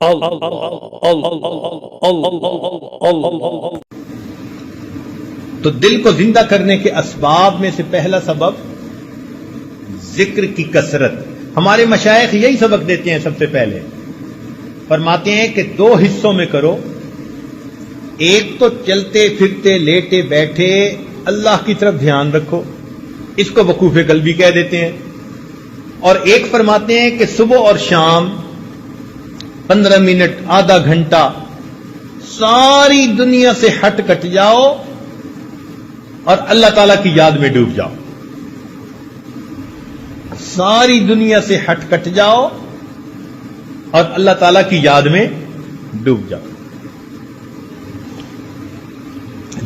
تو دل کو زندہ کرنے کے اسباب میں سے پہلا سبب ذکر کی کثرت. ہمارے مشائخ یہی سبق دیتے ہیں. سب سے پہلے فرماتے ہیں کہ 2 حصوں میں کرو. ایک تو چلتے پھرتے لیٹے بیٹھے اللہ کی طرف دھیان رکھو، اس کو وقوف قلبی کہہ دیتے ہیں. اور ایک فرماتے ہیں کہ صبح اور شام 15 منٹ آدھا گھنٹہ ساری دنیا سے ہٹ کٹ جاؤ اور اللہ تعالی کی یاد میں ڈوب جاؤ. ساری دنیا سے ہٹ کٹ جاؤ اور اللہ تعالی کی یاد میں ڈوب جاؤ.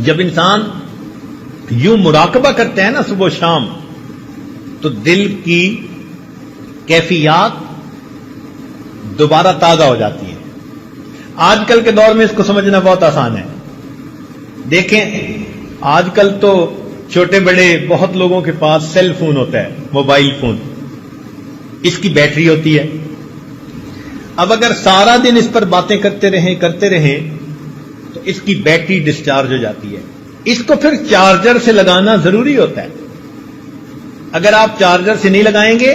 جب انسان یوں مراقبہ کرتا ہے نا صبح و شام، تو دل کی کیفیات دوبارہ تازہ ہو جاتی ہے. آج کل کے دور میں اس کو سمجھنا بہت آسان ہے. دیکھیں آج کل تو چھوٹے بڑے بہت لوگوں کے پاس سیل فون ہوتا ہے، موبائل فون. اس کی بیٹری ہوتی ہے. اب اگر سارا دن اس پر باتیں کرتے رہیں تو اس کی بیٹری ڈسچارج ہو جاتی ہے. اس کو پھر چارجر سے لگانا ضروری ہوتا ہے. اگر آپ چارجر سے نہیں لگائیں گے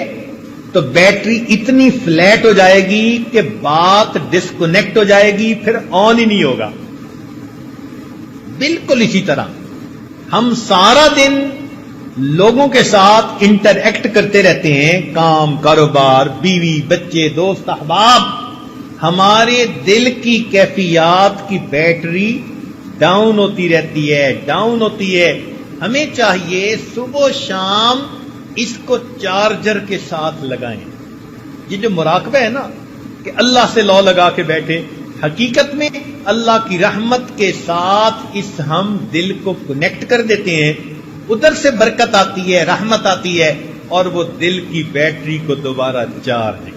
تو بیٹری اتنی فلیٹ ہو جائے گی کہ بات ڈسکنیکٹ ہو جائے گی، پھر آن ہی نہیں ہوگا. بالکل اسی طرح ہم سارا دن لوگوں کے ساتھ انٹریکٹ کرتے رہتے ہیں، کام کاروبار، بیوی بچے دوست احباب. ہمارے دل کی کیفیات کی بیٹری ڈاؤن ہوتی رہتی ہے. ہمیں چاہیے صبح و شام اس کو چارجر کے ساتھ لگائیں. یہ جو مراقبہ ہے نا کہ اللہ سے لو لگا کے بیٹھے، حقیقت میں اللہ کی رحمت کے ساتھ اس ہم دل کو کنیکٹ کر دیتے ہیں. ادھر سے برکت آتی ہے، رحمت آتی ہے، اور وہ دل کی بیٹری کو دوبارہ چارج کرے.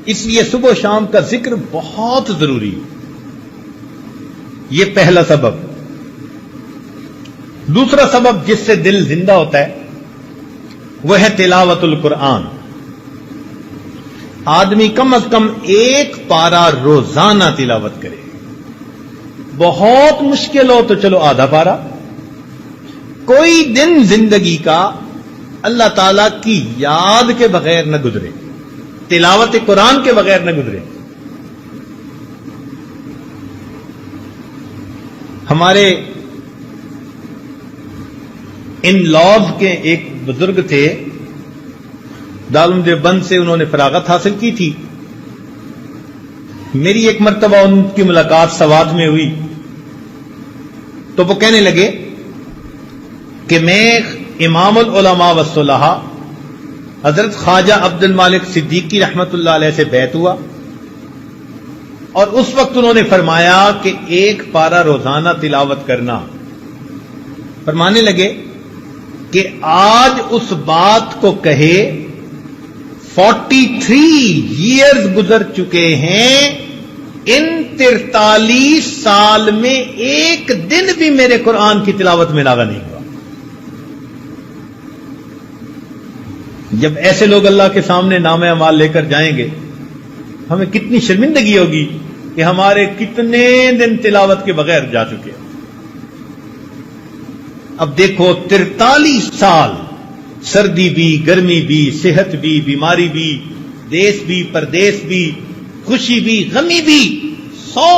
اس لیے صبح و شام کا ذکر بہت ضروری ہے. یہ پہلا سبب. دوسرا سبب جس سے دل زندہ ہوتا ہے وہ ہے تلاوت القرآن. آدمی کم از کم 1 پارہ روزانہ تلاوت کرے. بہت مشکل ہو تو چلو آدھا پارہ. کوئی دن زندگی کا اللہ تعالی کی یاد کے بغیر نہ گزرے، تلاوت قرآن کے بغیر نہ گزرے. ہمارے ان لاز کے ایک بزرگ تھے، دارالعلوم دیوبند سے انہوں نے فراغت حاصل کی تھی. میری ایک مرتبہ ان کی ملاقات سوات میں ہوئی تو وہ کہنے لگے کہ میں امام العلماء والصلحاء حضرت خواجہ عبد المالک صدیقی رحمت اللہ علیہ سے بیعت ہوا، اور اس وقت انہوں نے فرمایا کہ 1 پارہ روزانہ تلاوت کرنا. فرمانے لگے کہ آج اس بات کو کہے 43 ایئرز گزر چکے ہیں، ان 43 سال میں ایک دن بھی میرے قرآن کی تلاوت میں ناغہ نہیں ہوا. جب ایسے لوگ اللہ کے سامنے نام اعمال لے کر جائیں گے، ہمیں کتنی شرمندگی ہوگی کہ ہمارے کتنے دن تلاوت کے بغیر جا چکے. اب دیکھو 43 سال، سردی بھی، گرمی بھی، صحت بھی، بیماری بھی، دیس بھی، پردیس بھی، خوشی بھی، غمی بھی، 100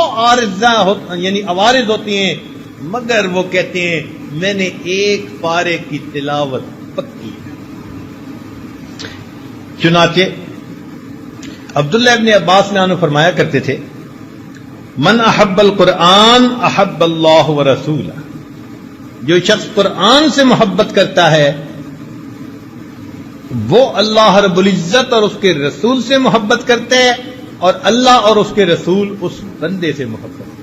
عوارض ہوتی ہیں، مگر وہ کہتے ہیں میں نے 1 پارے کی تلاوت پکی ہے. چنانچہ عبداللہ ابن عباس نے فرمایا کرتے تھے، من احب القرآن احب اللہ ورسولہ. جو شخص قرآن سے محبت کرتا ہے وہ اللہ رب العزت اور اس کے رسول سے محبت کرتا ہے، اور اللہ اور اس کے رسول اس بندے سے محبت کرتے ہیں.